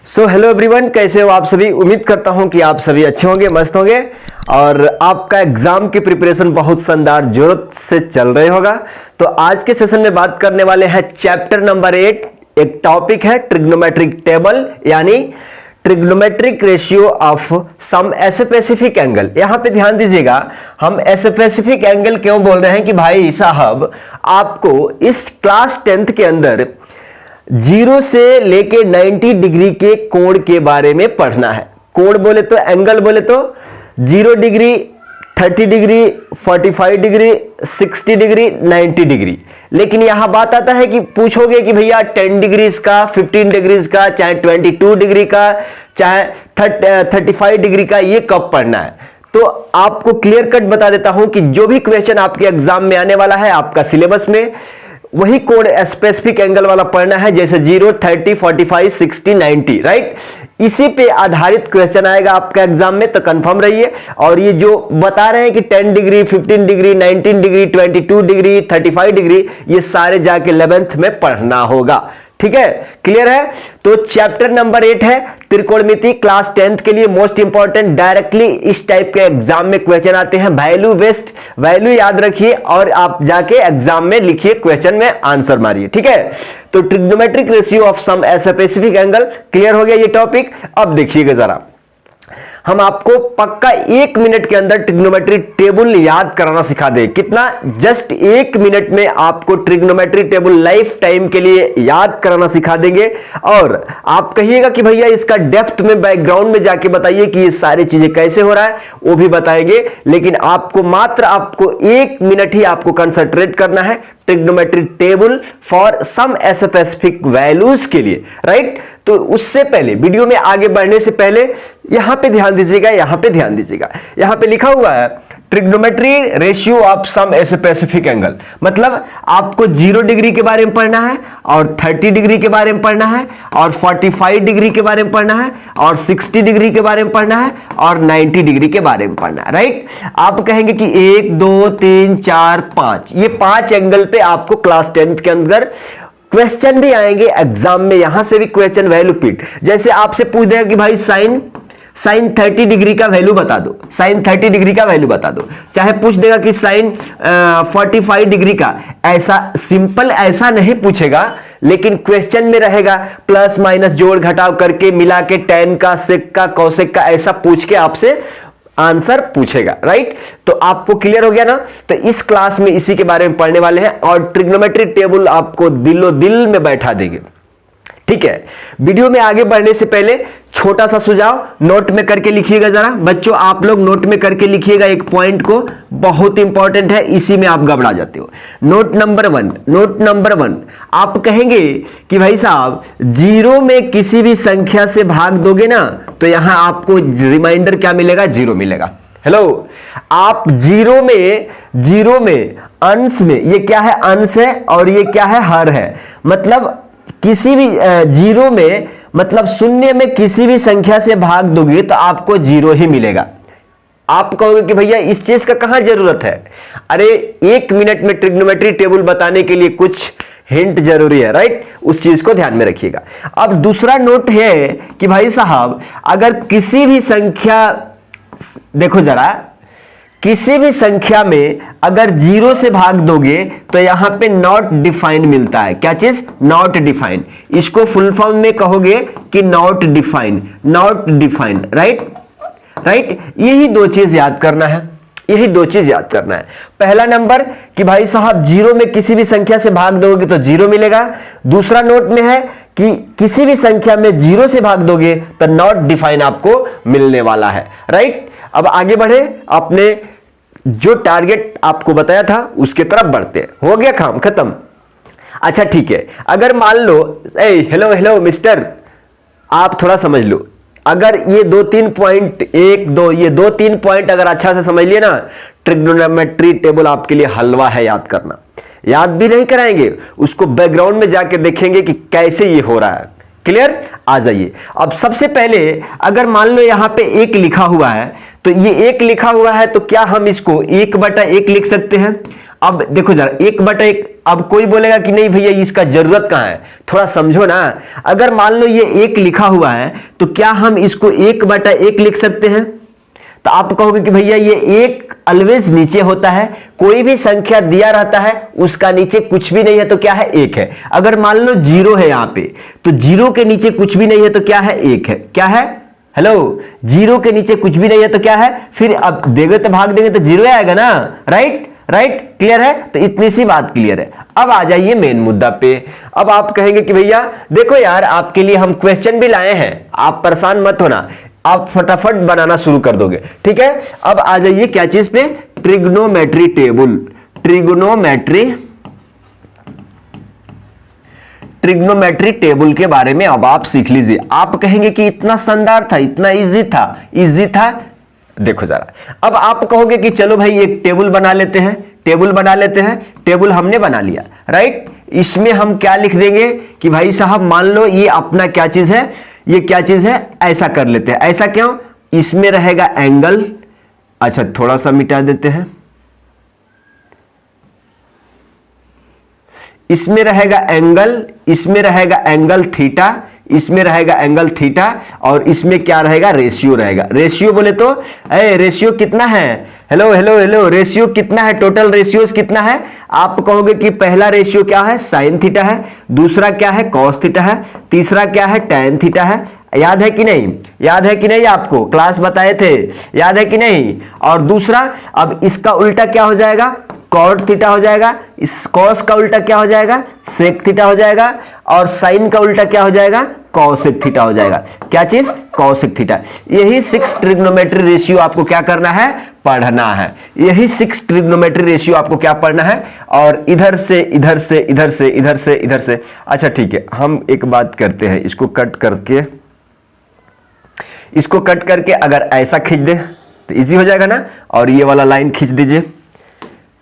So hello everyone, कैसे हो आप सभी। उम्मीद करता हूं कि आप सभी अच्छे होंगे, मस्त होंगे और आपका एग्जाम की प्रिपरेशन बहुत शानदार जोरों से चल रही होगा। तो आज के सेशन में बात करने वाले हैं चैप्टर नंबर 8। एक टॉपिक है ट्रिग्नोमेट्रिक टेबल यानी trigonometric ratio of some specific angle. यहां पे ध्यान दीजिएगा, हम स्पेसिफिक एंगल क्यों बोल रहे हैं कि भाई साहब आपको इस क्लास 10th के अंदर 0 से लेके 90 डिग्री के कोण के बारे में पढ़ना है। कोण बोले तो एंगल बोले तो 0 degree, 30 degree, 45 degree, 60 degree, 90 degree. लेकिन यहां बात आता है कि पूछोगे कि भैया 10 डिग्री का, 15 डिग्री का, चाहे 22 डिग्री का, चाहे 35 डिग्री का, ये कब पढ़ना है। तो आपको क्लियर कट बता देता हूं कि जो भी क्वेश्चन आपके एग्जाम में आने वाला है आपका सिलेबस में, वही कोण स्पेसिफिक एंगल वाला पढ़ना है। जैसे 0, 30, 45, 60, 90, राइट। इसी पे आधारित क्वेश्चन आएगा आपका एग्जाम में, तो कंफर्म रहिए। और ये जो बता रहे हैं कि 10 degree, 15 degree, 19 degree, 22 degree, 35 degree, ये सारे जाके 11th में पढ़ना होगा। ठीक है, क्लियर है। तो चैप्टर नंबर 8 है त्रिकोणमिति, क्लास 10th के लिए मोस्ट इंपॉर्टेंट। डायरेक्टली इस टाइप के एग्जाम में क्वेश्चन आते हैं। वैल्यू वेस्ट, वैल्यू याद रखिए और आप जाके एग्जाम में लिखिए, क्वेश्चन में आंसर मारिए। ठीक है, तो trigonometric ratio of some specific angle, clear हो गया ये टॉपिक। अब देखिएगा जरा, हम आपको पक्का 1 मिनट के अंदर ट्रिग्नोमेट्री टेबल याद कराना सिखा दे। कितना? जस्ट 1 मिनट में आपको ट्रिग्नोमेट्री टेबल लाइफ टाइम के लिए याद कराना सिखा देंगे। और आप कहिएगा कि भैया इसका डेप्थ में, बैकग्राउंड में जाके बताइए कि ये सारी चीजें कैसे हो रहा है, वो भी बताएंगे। लेकिन आपको मात्र आपको 1 मिनट ही आपको कंसंट्रेट करना है trigonometry table for some specific values के लिए, राइट। तो उससे पहले, वीडियो में आगे बढ़ने से पहले यहां पे ध्यान दीजिएगा, यहां पे ध्यान दीजिएगा। यहां पे लिखा हुआ है trigonometry ratio of some specific angle, मतलब आपको 0 डिग्री के बारे में पढ़ना है और 30 डिग्री के बारे में पढ़ना है और 45 डिग्री के बारे में पढ़ना है और 60 डिग्री के बारे में पढ़ना है और 90 डिग्री के बारे में पढ़ना है, राइट। आप कहेंगे कि 1, 2, 3, 4, 5, ये 5 एंगल पे आपको क्लास 10th के अंदर क्वेश्चन भी आएंगे एग्जाम में। यहां से भी क्वेश्चन वैल्यू पिट, जैसे आपसे पूछ देगा कि भाई साइन 30 डिग्री का वैल्यू बता दो, साइन 30 डिग्री का वैल्यू बता दो। चाहे पूछ देगा कि साइन 45 डिग्री का। ऐसा सिंपल ऐसा नहीं पूछेगा, लेकिन क्वेश्चन में रहेगा प्लस माइनस जोड़ घटाव करके मिला के tan का, sec का, cosec का, ऐसा पूछ के आपसे आंसर पूछेगा, राइट। तो आपको क्लियर हो गया ना। तो इस क्लास में इसी के बारे में पढ़ने वाले हैं और ट्रिग्नोमेट्री टेबल आपको दिलो दिल में बैठा देंगे। ठीक है, वीडियो में आगे बढ़ने से पहले छोटा सा सुझाव, नोट में करके लिखिएगा जरा बच्चों, आप लोग नोट में करके लिखिएगा एक पॉइंट को, बहुत इंपॉर्टेंट है, इसी में आप घबरा जाते हो। नोट नंबर 1, आप कहेंगे कि भाई साहब 0 में किसी भी संख्या से भाग दोगे ना, तो यहां आपको रिमाइंडर क्या मिलेगा? 0 मिलेगा। हेलो, आप 0 में अंश में, ये क्या है? अंश है और ये क्या है? हर है। मतलब किसी भी 0 में, मतलब शून्य में किसी भी संख्या से भाग दोगे तो आपको 0 ही मिलेगा। आप कहोगे कि भैया इस चीज का कहां जरूरत है? अरे 1 मिनट में ट्रिग्नोमेट्री टेबल बताने के लिए कुछ हिंट जरूरी है, राइट। उस चीज को ध्यान में रखिएगा। अब दूसरा नोट है कि भाई साहब अगर किसी भी संख्या, देखो जरा, किसी भी संख्या में अगर 0 से भाग दोगे तो यहां पे नॉट डिफाइंड मिलता है। क्या चीज? Not defined. इसको फुल फॉर्म में कहोगे कि नॉट डिफाइंड, राइट। यही 2 चीज याद करना है, यही 2 चीज याद करना है। पहला नंबर कि भाई साहब 0 में किसी भी संख्या से भाग दोगे तो 0 मिलेगा। दूसरा नोट में है कि किसी भी संख्या में 0 से भाग दोगे तो नॉट डिफाइंड आपको मिलने वाला है, राइट। अब आगे बढ़े, अपने जो टारगेट आपको बताया था उसके तरफ बढ़ते हैं। हो गया काम खत्म। अच्छा ठीक है, अगर मान लो, हेलो मिस्टर, आप थोड़ा समझ लो, अगर ये 2-3 पॉइंट, 1-2, ये 2-3 पॉइंट अगर अच्छा से समझ लिए ना, ट्रिग्नोमेट्री टेबल आपके लिए हलवा है याद करना। याद भी नहीं कराएंगे, उसको बैकग्राउंड में जाके देखेंगे कि कैसे ये हो रहा है। क्लियर? आ जाइए। अब सबसे पहले अगर मान लो यहां पे 1 लिखा हुआ है, तो ये 1 लिखा हुआ है तो क्या हम इसको 1/1 लिख सकते हैं? अब देखो जरा 1/1, अब कोई बोलेगा कि नहीं भैया इसका जरूरत कहां है, थोड़ा समझो ना। अगर मान लो ये 1 लिखा हुआ है तो क्या हम इसको 1/1 लिख सकते हैं? तो आप कहोगे कि भैया ये 1 ऑलवेज नीचे होता है, कोई भी संख्या दिया रहता है उसका नीचे कुछ भी नहीं है तो क्या है, 1 है। अगर मान लो 0 है यहां पे, तो 0 के नीचे कुछ भी नहीं है तो क्या है, 1 है। क्या है, हेलो, 0 के नीचे कुछ भी नहीं है तो क्या है, फिर अब देंगे तो भाग देंगे तो 0 आएगा ना, राइट राइट, क्लियर है। तो इतनी सी बात क्लियर है। अब आ जाइए मेन मुद्दा पे। अब आप कहेंगे कि भैया देखो यार, आपके लिए हम क्वेश्चन भी लाए हैं, आप परेशान मत होना, आप फटाफट बनाना शुरू कर दोगे, ठीक है। अब आ जाइए क्या चीज पे, ट्रिग्नोमेट्री टेबल। ट्रिग्नोमेट्री टेबल के बारे में अब आप सीख लीजिए। आप कहेंगे कि इतना शानदार था, इतना इजी था। देखो जरा, अब आप कहोगे कि चलो भाई एक टेबल बना लेते हैं। टेबल हमने बना लिया, राइट। इसमें हम क्या लिख देंगे कि भाई साहब मान लो ये अपना क्या चीज है, ये क्या चीज है, ऐसा कर लेते हैं। ऐसा क्यों, इसमें रहेगा एंगल, अच्छा थोड़ा सा मिटा देते हैं, इसमें रहेगा एंगल थीटा, इसमें रहेगा एंगल थीटा, और इसमें क्या रहेगा, रेशियो रहेगा। रेशियो बोले तो रेशियो कितना है, हेलो, रेशियो कितना है, टोटल रेशियोज कितना है। आप कहोगे कि पहला रेशियो क्या है, साइन थीटा है, दूसरा क्या है, कॉस थीटा है, तीसरा क्या है, टैन थीटा है। याद है कि नहीं आपको क्लास बताए थे, याद है कि नहीं। और दूसरा, अब इसका उल्टा क्या हो जाएगा, कॉट थीटा हो जाएगा, इस कॉस का उल्टा क्या हो जाएगा, सेक थीटा हो जाएगा, और साइन का उल्टा क्या हो जाएगा, कॉसेक थीटा हो जाएगा। क्या चीज, कॉसेक थीटा। यही 6 ट्रिग्नोमेट्री रेशियो आपको क्या करना है, पढ़ना है। यही 6 ट्रिग्नोमेट्री रेशियो आपको क्या पढ़ना है, और इधर से इधर से। अच्छा ठीक है, हम एक बात करते हैं, इसको कट करके अगर ऐसा खींच दे तो इजी हो जाएगा ना, और ये वाला लाइन खींच दीजिए।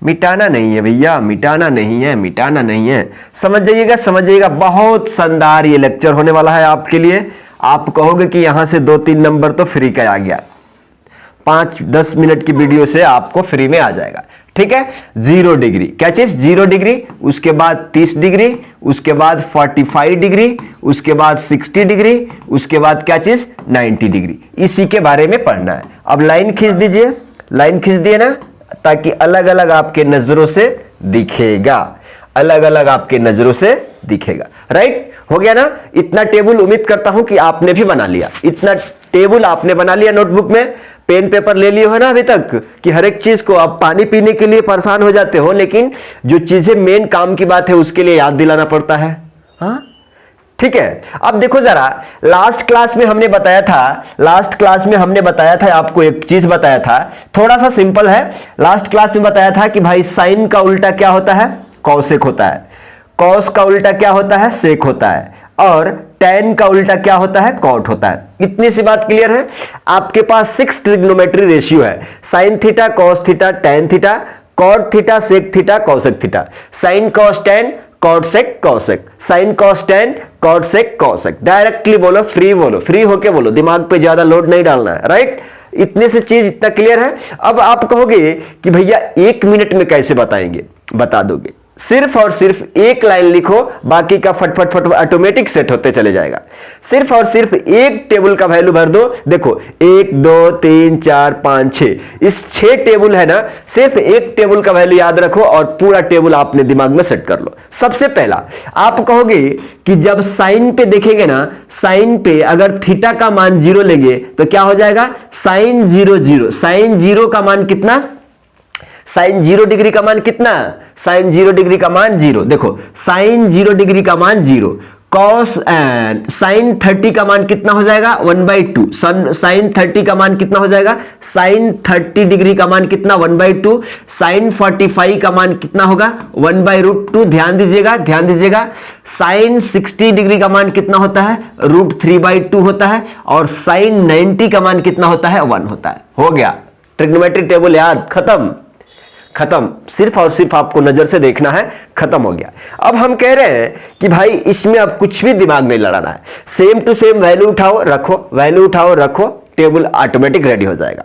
मिटाना नहीं है भैया, मिटाना नहीं है। समझ जाइएगा, बहुत शानदार ये लेक्चर होने वाला है आपके लिए। आप कहोगे कि यहां से 2-3 नंबर तो फ्री का आ गया, 5-10 मिनट की वीडियो से आपको फ्री में आ जाएगा, ठीक है। 0 डिग्री, क्या चीज, 0 डिग्री, उसके बाद 30 डिग्री, उसके बाद 45 डिग्री, उसके बाद 60 डिग्री, उसके बाद क्या चीज, 90 डिग्री। इसी के बारे में पढ़ना है। अब लाइन खींच दीजिए, लाइन खींच दिए ना, ताकि अलग अलग आपके नजरों से दिखेगा, राइट। हो गया ना। इतना टेबल उम्मीद करता हूं कि आपने भी बना लिया, इतना टेबल आपने बना लिया। नोटबुक में पेन पेपर ले लिए हो ना अभी तक, कि हर एक चीज को आप पानी पीने के लिए परेशान हो जाते हो, लेकिन जो चीजें मेन काम की बात है उसके लिए याद दिलाना पड़ता है, हाँ ठीक है। अब देखो जरा, लास्ट क्लास में हमने बताया था, आपको एक चीज बताया था, थोड़ा सा सिंपल है। लास्ट क्लास में बताया था कि भाई साइन का उल्टा क्या होता है, कॉसेक होता है, कॉस का उल्टा क्या होता है, सेक होता है, और टैन का उल्टा क्या होता है, कॉट होता है। इतनी सी बात क्लियर है। आपके पास 6 ट्रिग्नोमेट्री रेशियो है, sine theta, cos theta, tan theta, cot theta, sec theta, cosec theta. Sine cos tan, cot sec cosec, sine cos tan, cot sec cosec. Directly बोलो, फ्री होके बोलो, दिमाग पे ज्यादा लोड नहीं डालना है, राइट। इतने से चीज इतना क्लियर है। अब आप कहोगे कि भैया 1 मिनट में कैसे बताएंगे, बता दोगे। सिर्फ और सिर्फ एक लाइन लिखो, बाकी का फटफट ऑटोमेटिक सेट होते चले जाएगा। सिर्फ और सिर्फ एक टेबल का वैल्यू भर दो। देखो 1 2 3 4 5 6, इस 6 टेबल है ना, सिर्फ एक टेबल का वैल्यू याद रखो और पूरा टेबल आपने दिमाग में सेट कर लो। सबसे पहला आप कहोगे कि जब साइन पे देखेंगे ना, साइन पे अगर थीटा का मान 0 लेंगे तो क्या हो जाएगा, साइन 0 0। साइन 0 का मान कितना, साइन 0 डिग्री का मान कितना, साइन 0 डिग्री का मान 0। देखो साइन 0 डिग्री का मान 0, कॉस एंड साइन 30 का मान कितना हो जाएगा, 1/2। साइन 30 का मान कितना हो जाएगा, साइन 30 डिग्री का मान कितना, 1/2। साइन 45 का मान कितना होगा, 1/√2। ध्यान दीजिएगा। साइन 60 डिग्री का मान कितना होता है, √3/2 होता है। और साइन 90 का मान कितना होता है, 1 होता है। हो गया ट्रिग्नोमेट्री टेबल याद, खत्म। सिर्फ और सिर्फ आपको नजर से देखना है, खत्म हो गया। अब हम कह रहे हैं कि भाई इसमें अब कुछ भी दिमाग नहीं लड़ाना है, सेम टू सेम वैल्यू उठाओ रखो, टेबल ऑटोमेटिक रेडी हो जाएगा।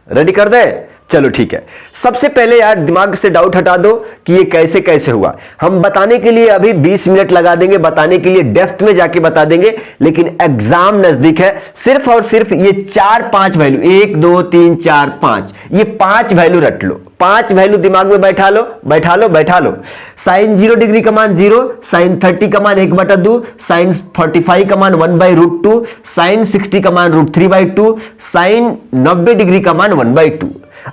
रेडी कर दे, चलो ठीक है, सबसे पहले यार दिमाग से डाउट हटा दो कि ये कैसे कैसे हुआ। हम बताने के लिए अभी 20 मिनट लगा देंगे, बताने के लिए डेप्थ में जाके बता देंगे, लेकिन एग्जाम नजदीक है। सिर्फ और सिर्फ ये 4-5 वैल्यू, 1 2 3 4 5, ये 5 वैल्यू रट लो, 5 वैल्यू दिमाग में बैठा लो बैठा लो बैठा लो। साइन 0 डिग्री का मान 0, साइन 30 का मान 1/2, साइन 45 का मान 1/√2, साइन 60 का मान √3/2, साइन 90 डिग्री का मान 1/2।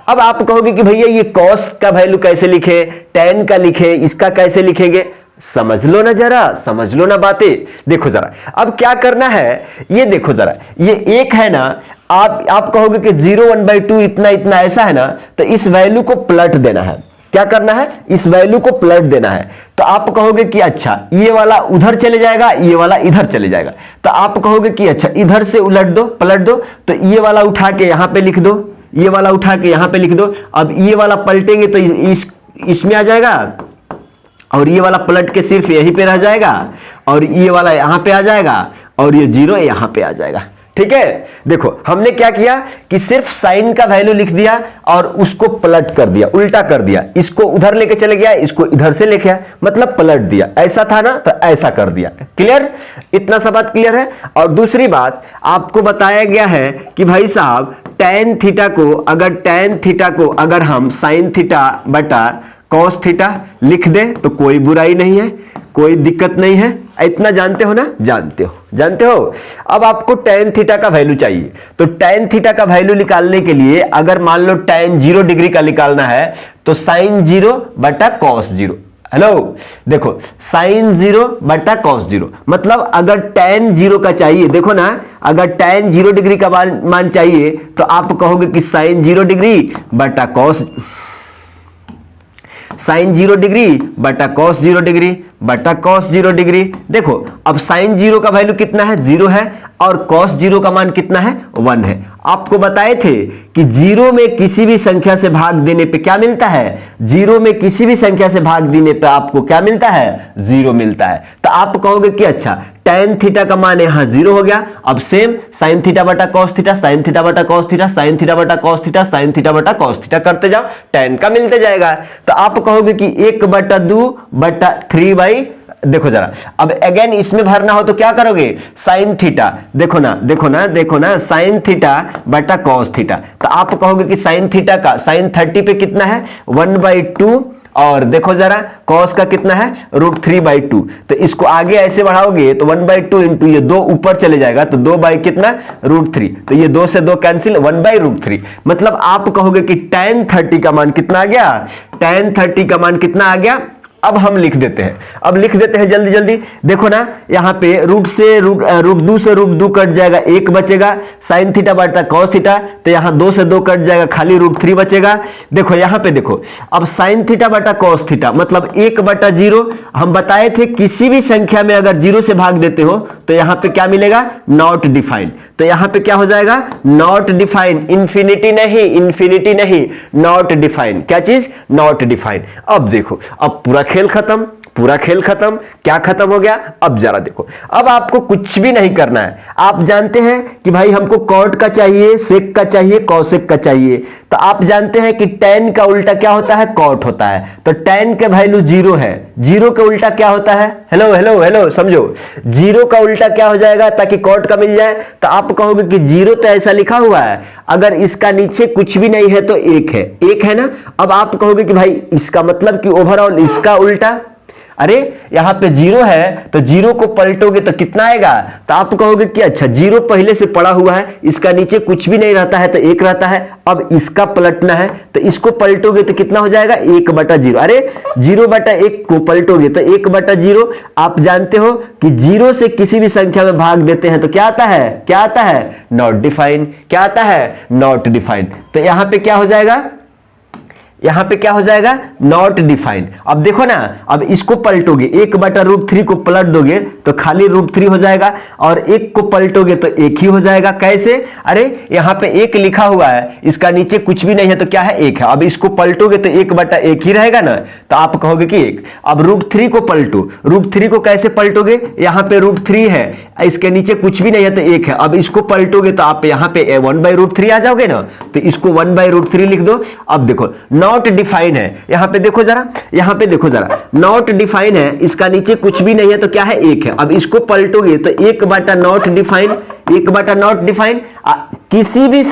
अब आप कहोगे कि भैया ये कॉस का वैल्यू कैसे लिखे, टैन का लिखे, इसका कैसे लिखेंगे? समझ लो ना जरा, समझ लो ना बातें। देखो जरा अब क्या करना है, ये देखो जरा, ये एक है ना, आप कहोगे कि 0 1/2 इतना इतना ऐसा है ना, तो इस वैल्यू को पलट देना है। क्या करना है? इस वैल्यू को पलट देना है। तो आप कहोगे कि अच्छा ये वाला उधर चले जाएगा, ये वाला इधर चले जाएगा। तो आप कहोगे कि अच्छा इधर से उलट दो, पलट दो, तो ये वाला उठा के यहां पे लिख दो, ये वाला उठा के यहां पे लिख दो। अब ये वाला पलटेंगे तो इसमें आ जाएगा, और ये वाला पलट के सिर्फ यहीं पे रह जाएगा, और ये वाला यहां पे आ जाएगा, और ये 0 यहां पे आ जाएगा। ठीक है, देखो हमने क्या किया कि सिर्फ साइन का वैल्यू लिख दिया और उसको पलट कर दिया, उल्टा कर दिया। इसको उधर लेके चले गया, इसको इधर से लेके आया, मतलब पलट दिया। ऐसा था ना, तो ऐसा कर दिया। क्लियर? इतना सा बात क्लियर है। और दूसरी बात आपको बताया गया है कि भाई साहब tan थीटा को अगर हम sin थीटा बटा cos थीटा लिख दें तो कोई बुराई नहीं है, कोई दिक्कत नहीं है। इतना जानते हो ना? जानते हो। अब आपको tan थीटा का वैल्यू चाहिए, तो tan थीटा का वैल्यू निकालने के लिए अगर मान लो tan 0 डिग्री का निकालना है तो sin 0 बटा cos 0। हेलो देखो, sin 0 बटा cos 0, मतलब अगर tan 0 का चाहिए, देखो ना, अगर tan 0 डिग्री का मान चाहिए तो आप कहोगे कि sin 0 डिग्री बटा cos, sin 0 डिग्री बटा cos 0 डिग्री बटा cos 0 डिग्री। देखो अब sin 0 का वैल्यू कितना है? 0 है, और cos 0 का मान कितना है? 1 है। आपको बताए थे कि 0 में किसी भी संख्या से भाग देने पे क्या मिलता है? 0 में किसी भी संख्या से भाग देने पे आपको क्या मिलता है? 0 मिलता है। तो आप कहोगे कि अच्छा tan थीटा का मान यहां 0 हो गया। अब सेम sin थीटा बटा cos थीटा, sin थीटा बटा cos थीटा, sin थीटा बटा cos थीटा, sin थीटा बटा cos थीटा करते जाओ, tan का मिलते जाएगा। तो आप कहोगे कि 1/2 बटा 3/, देखो जरा, अब अगेन इसमें भरना हो तो क्या करोगे? sin थीटा, देखो ना sin थीटा बटा cos थीटा। तो आप कहोगे कि sin थीटा का sin 30 पे कितना है? 1/2, और देखो जरा cos का कितना है? √3/2। तो इसको आगे ऐसे बढ़ाओगे तो 1/2 इंटू ये 2 ऊपर चले जाएगा, तो 2 बाई कितना? √3। तो ये 2 से 2 कैंसिल, 1/√3। मतलब आप कहोगे कि tan 30 का मान कितना आ गया? tan 30 का मान कितना आ गया? अब हम लिख देते हैं, जल्दी जल्दी। देखो ना, यहाँ पे √2 से √2 कट जाएगा, 1 बचेगा। sin थीटा बटा cos थीटा, तो यहाँ 2 से 2 कट जाएगा, खाली √3 बचेगा। देखो यहाँ पे देखो, अब sin थीटा बटा cos थीटा मतलब 1/0। हम बताए थे किसी भी संख्या में अगर 0 से भाग देते हो तो यहाँ पे क्या मिलेगा? Not defined. तो यहाँ पे क्या हो जाएगा? नॉट डिफाइंड, इंफिनिटी नहीं, नॉट डिफाइंड। क्या चीज? Not defined. अब देखो, अब पूरा खेल खत्म। क्या खत्म हो गया? अब जरा देखो, अब आपको कुछ भी नहीं करना है। आप जानते हैं कि भाई हमको कॉट का चाहिए, सेक का चाहिए, कॉसेक का चाहिए। तो आप जानते हैं कि tan का उल्टा क्या होता है? कॉट होता है। तो tan के वैल्यू 0 है, 0 का उल्टा क्या होता है? हेलो समझो, 0 का उल्टा क्या हो जाएगा ताकि कॉट का मिल जाए? तो आप कहोगे कि 0 तो ऐसा लिखा हुआ है, अगर इसका नीचे कुछ भी नहीं है तो 1 है ना। अब आप कहोगे कि भाई इसका मतलब कि ओवरऑल इसका उल्टा, अरे यहां पे 0 है तो 0 को पलटोगे तो कितना आएगा? तो आप कहोगे कि अच्छा 0 पहले से पड़ा हुआ है, इसका नीचे कुछ भी नहीं रहता है तो 1 रहता है। अब इसका पलटना है तो इसको पलटोगे तो कितना हो जाएगा? 1/0। अरे 0/1 को पलटोगे तो 1/0। आप जानते हो कि 0 से किसी भी संख्या में भाग देते हैं तो क्या आता है? Not defined. क्या आता है? Not defined. तो यहां पे क्या हो जाएगा? यहां पे क्या हो जाएगा, नॉट डिफाइंड। अब देखो ना, अब इसको पलटोगे, 1/√3 को पलट दोगे तो खाली √3 हो जाएगा, और 1 को पलटोगे तो 1 ही हो जाएगा। कैसे, अरे यहां पे 1 लिखा हुआ है, इसका नीचे कुछ भी नहीं है तो क्या है, 1 है। अब इसको पलटोगे तो 1/1 ही रहेगा ना, तो आप कहोगे कि 1। अब √3 को पलटो, √3 को कैसे पलटोगे, यहां पे √3 है, इसके नीचे कुछ भी नहीं है तो 1 है। अब इसको पलटोगे तो आप यहां पे 1/√3 आ जाओगे ना, तो इसको 1/√3 लिख दो। अब देखो नॉट डिफाइन है, यहां पे देखो जरा, यहां पे देखो जरा, नॉट डिफाइन है, इसका नीचे कुछ भी नहीं है तो क्या है, 1 है। अब इसको पलटोगे तो 1/नॉट डिफाइन, 1/नॉट डिफाइन। किसी भी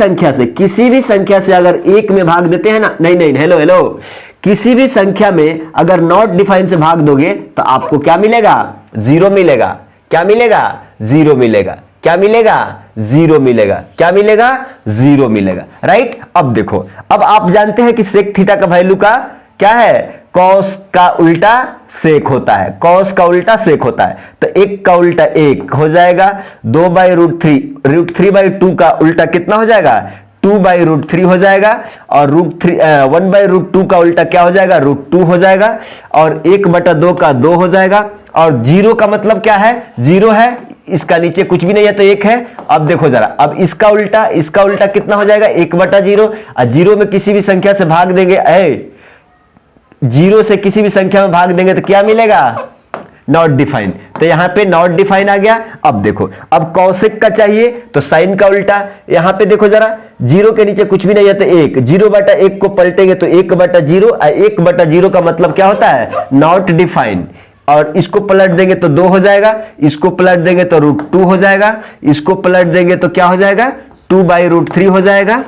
संख्या से अगर 1 में भाग देते हैं ना, नहीं, हेलो, किसी भी संख्या में अगर नॉट डिफाइन से भाग दोगे तो आपको क्या मिलेगा, 0 मिलेगा। क्या मिलेगा, 0 मिलेगा। क्या मिलेगा, 0 मिलेगा। क्या मिलेगा, 0 मिलेगा। राइट। अब देखो, अब आप जानते हैं कि सेक थीटा का वैल्यू का क्या है, कॉस का उल्टा सेक होता है, कॉस का उल्टा सेक होता है। तो 1 का उल्टा 1 हो जाएगा, 2/√3, √3/2 का उल्टा कितना हो जाएगा, 2/√3 हो जाएगा, और 1/√2 का उल्टा क्या हो जाएगा, √2 हो जाएगा, और 1/2 का 2 हो जाएगा, और 0 का मतलब क्या है, 0 है, इसका नीचे कुछ भी नहीं है तो 1 है। अब देखो जरा, अब इसका उल्टा कितना हो जाएगा, 1/0, और 0 में किसी भी संख्या से भाग देंगे, 0 से किसी भी संख्या में भाग देंगे तो क्या मिलेगा, नॉट डिफाइन। तो यहां पे नॉट डिफाइन आ गया। अब देखो, अब कॉसेक का चाहिए तो साइन का उल्टा, यहां पे देखो जरा, 0 के नीचे कुछ भी नहीं है तो 1, 0/1 को पलटेंगे तो 1/0, 1/0 का मतलब क्या होता है, नॉट डिफाइन। और इसको पलट देंगे तो 2 हो जाएगा, इसको पलट देंगे तो √2 हो जाएगा, इसको पलट देंगे तो क्या हो जाएगा, 2/√3 हो जाएगा,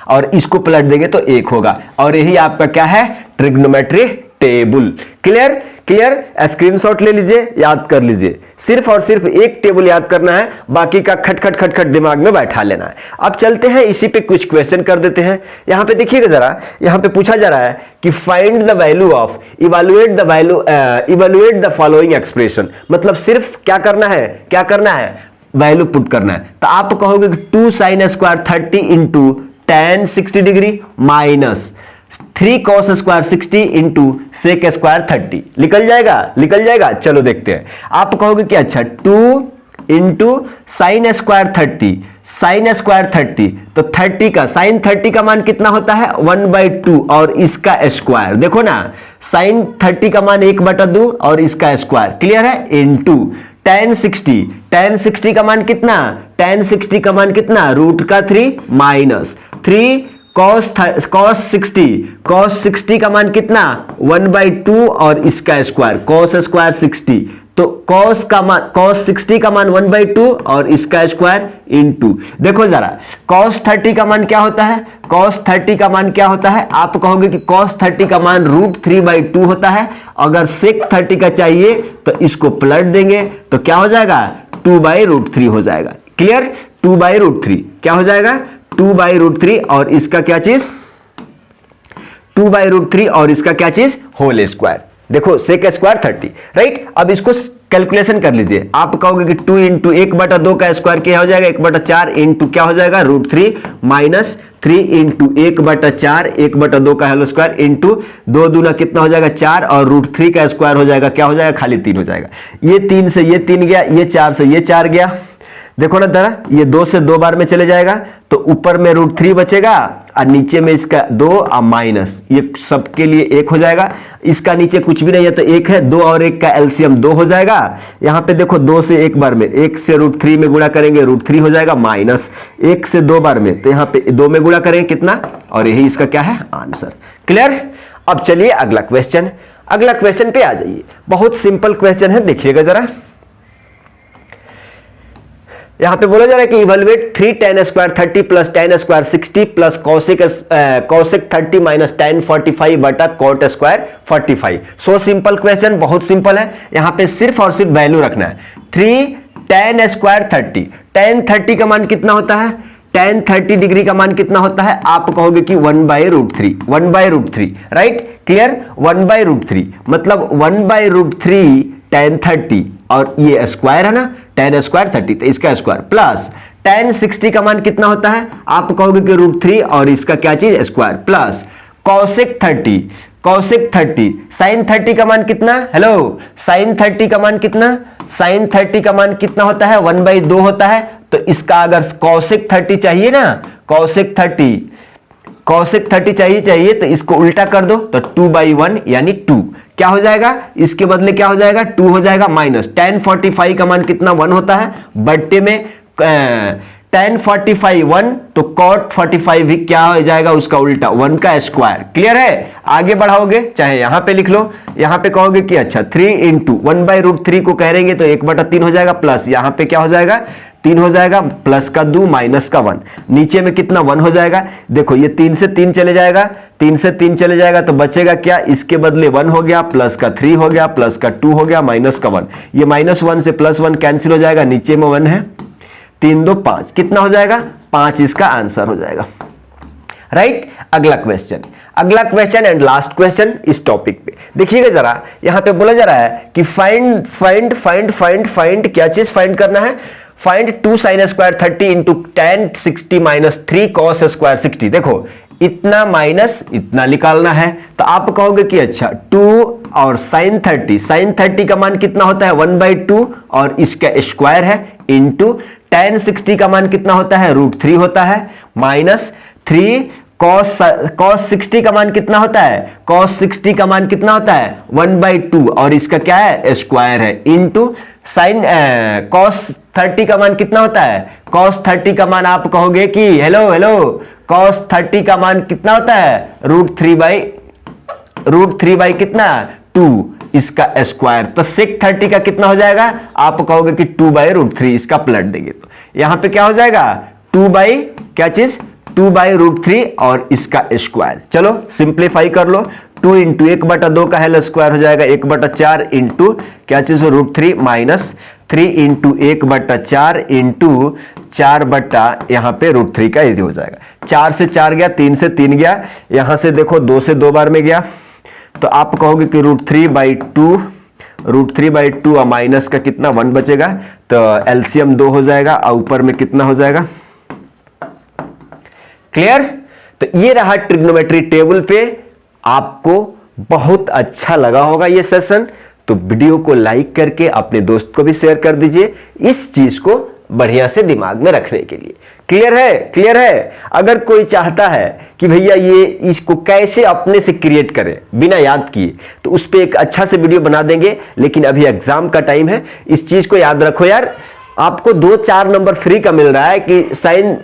और इसको पलट देंगे तो 1 होगा। और यही आपका क्या है, ट्रिग्नोमेट्री टेबल। क्लियर, स्क्रीनशॉट ले लीजिए, याद कर लीजिए। सिर्फ और सिर्फ एक टेबल याद करना है, बाकी का खट दिमाग में बैठा लेना है। अब चलते हैं इसी पे कुछ क्वेश्चन कर देते हैं। यहां पे देखिएगा जरा, यहां पे पूछा जा रहा है कि find the value of, evaluate the following expression. मतलब सिर्फ क्या करना है, वैल्यू पुट करना है। तो आप कहोगे कि 2 sin² 30 into tan 60 degree minus 3 cos² 60 into sec² 30 निकल जाएगा। चलो देखते हैं। आप कहोगे कि अच्छा 2 इंटू sin² 30, तो 30 का sin 30 का मान कितना होता है, 1/2, और इसका स्क्वायर देखो ना, sin 30 का मान 1/2 और इसका स्क्वायर, क्लियर है, इंटू tan 60 का मान कितना, √3 माइनस 3 cos 60 का मान कितना, 1/2 और इसका स्क्वायर, cos² 60, तो cos 60 का मान 1/2 और इसका स्क्वायर इंटू, देखो जरा cos 30 का मान क्या होता है, आप कहोगे कि cos 30 का मान √3/2 होता है। अगर sec 30 का चाहिए तो इसको पलट देंगे तो क्या हो जाएगा, 2/√3 हो जाएगा। क्लियर, 2/√3 क्या हो जाएगा, 2/√3, और इसका क्या चीज, 2/√3 और इसका क्या चीज, होल स्क्वायर। देखो sec² 30, राइट। अब इसको कैलकुलेशन कर लीजिए। आप कहोगे कि 2 इंटू 1/2 का स्क्वायर क्या हो जाएगा, 1/4 इंटू क्या हो जाएगा, √3 माइनस 3 इंटू 1/4, 1/2 का होल स्क्वायर इंटू 2 दूना कितना हो जाएगा, 4, और √3 का स्क्वायर हो जाएगा, क्या हो जाएगा, खाली 3 हो जाएगा। ये 3 से ये 3 गया, ये 4 से ये 4 गया। देखो ना जरा, ये 2 से 2 बार में चले जाएगा तो ऊपर में √3 बचेगा, और नीचे में इसका 2 और माइनस, ये सबके लिए 1 हो जाएगा। इसका नीचे कुछ भी नहीं है तो 1 है, 2 और 1 का एलसीएम 2 हो जाएगा। यहां पे देखो 2 से 1 बार में, 1 से √3 में गुणा करेंगे √3 हो जाएगा, माइनस 1 से 2 बार में, तो यहां पे 2 में गुणा करेंगे कितना, और यही इसका क्या है, आंसर। क्लियर। अब चलिए अगला क्वेश्चन पे आ जाइए। बहुत सिंपल क्वेश्चन है, देखिएगा जरा। यहां पे बोला जा रहा है कि evaluate 3 tan² 30 plus tan² 60 plus cosec 30 minus tan 45 बटा cot² 45। सो सिंपल क्वेश्चन, बहुत सिंपल है। यहां पे सिर्फ और सिर्फ वैल्यू रखना है। 3 tan² 30, tan 30 का मान कितना होता है, tan 30 डिग्री का मान कितना होता है, आप कहोगे कि 1/√3, राइट। क्लियर, 1/√3 मतलब 1/√3 tan 30, और ये स्क्वायर है ना, tan² 30, तो इसका स्क्वायर प्लस tan 60 का मान कितना होता है, आप कहोगे कि √3 और इसका क्या चीज, square, plus cosec 30, cosec 30, sine 30 का मान कितना, हेलो, साइन 30 का मान कितना, साइन 30 का मान कितना होता है, 1/2 होता है। तो इसका अगर कॉसेक 30 चाहिए ना, कॉसेक 30, कॉसेक 30 चाहिए तो इसको उल्टा कर दो, तो 2/1 यानी 2 क्या हो जाएगा, इसके बदले क्या हो जाएगा, 2 हो जाएगा, माइनस tan 45 का मान कितना, 1 होता है, बट्टे में tan 45 1, तो cot 45 भी क्या हो जाएगा, उसका उल्टा 1 का स्क्वायर। क्लियर है? आगे बढ़ाओगे, चाहे यहां पे लिख लो, यहां पे कहोगे कि अच्छा 3 इंटू 1/√3 को कहेंगे तो 1/3 हो जाएगा, प्लस यहां पे क्या हो जाएगा, 3 हो जाएगा, प्लस का 2 माइनस का 1, नीचे में कितना 1 हो जाएगा। देखो ये 3 से 3 चले जाएगा, 3 से 3 चले जाएगा तो बचेगा क्या, इसके बदले 1 हो गया, प्लस का 3 हो गया, प्लस का 2 हो गया, माइनस का 1, ये -1 से +1 कैंसिल हो जाएगा, नीचे में 1 है, 3 2 5, कितना हो जाएगा, 5 इसका आंसर हो जाएगा। राइट? अगला क्वेश्चन, अगला क्वेश्चन एंड लास्ट क्वेश्चन इस टॉपिक पे देखिएगा जरा, यहां पे बोला जा रहा है कि फाइंड क्या चीज फाइंड करना है, find 2 sin square 30 into tan 60 minus 3 cos square 60। देखो इतना माइनस इतना निकालना है, तो आप कहोगे कि अच्छा 2 और sin 30 का मान कितना होता है, 1/2 और इसका स्क्वायर है, इंटू tan 60 का मान कितना होता है, √3 होता है, माइनस 3 cos 60 का मान कितना होता है, cos 60 का मान कितना होता है, 1/2 और इसका क्या है, स्क्वायर है, इंटू साइन cos 30 का मान कितना होता है, cos 30 का मान आप कहोगे कि हेलो cos 30 का मान कितना होता है, √3 बाई कितना 2 इसका स्क्वायर, तो sec 30 का कितना हो जाएगा, आप कहोगे कि 2/√3, इसका पलट देंगे तो यहां पे क्या हो जाएगा, 2 बाई क्या चीज, 2/√3 और इसका स्क्वायर। चलो सिंप्लीफाई कर लो, 2 इंटू 1/2 का हेल स्क्वायर हो जाएगा 1/4 इंटू क्या चीज हो, √3 माइनस 3 इंटू 1/4 इंटू 4 यहां पे √3 का ये हो जाएगा, 4 से 4 गया, 3 से 3 गया, यहां से देखो 2 से 2 बार में गया, तो आप कहोगे कि √3/2 और माइनस का कितना 1 बचेगा, तो एलसीएम 2 हो जाएगा और ऊपर में कितना हो जाएगा। क्लियर? तो ये रहा ट्रिग्नोमेट्री टेबल पे। आपको बहुत अच्छा लगा होगा ये सेशन, तो वीडियो को लाइक करके अपने दोस्त को भी शेयर कर दीजिए, इस चीज को बढ़िया से दिमाग में रखने के लिए। क्लियर है? क्लियर है? अगर कोई चाहता है कि भैया ये इसको कैसे अपने से क्रिएट करें बिना याद किए, तो उस पर एक अच्छा से वीडियो बना देंगे, लेकिन अभी एग्जाम का टाइम है, इस चीज को याद रखो यार। आपको 2-4 नंबर फ्री का मिल रहा है कि साइन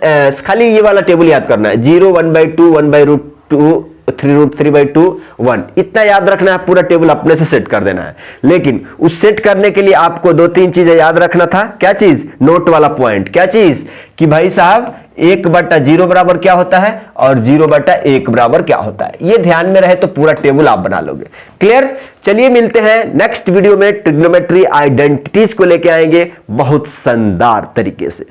खाली ये वाला टेबल याद करना है, 0 1/2 1/√2 3√3/2 1, इतना याद रखना है, पूरा टेबल अपने से सेट कर देना है। लेकिन उस सेट करने के लिए आपको 2-3 चीजें याद रखना था। क्या चीज? नोट वाला पॉइंट। क्या चीज? कि भाई साहब 1/0 बराबर क्या होता है और 0/1 बराबर क्या होता है, ये ध्यान में रहे तो पूरा टेबल आप बना लोगे। क्लियर? चलिए मिलते हैं नेक्स्ट वीडियो में, ट्रिग्नोमेट्री आइडेंटिटीज को लेके आएंगे बहुत शानदार तरीके से।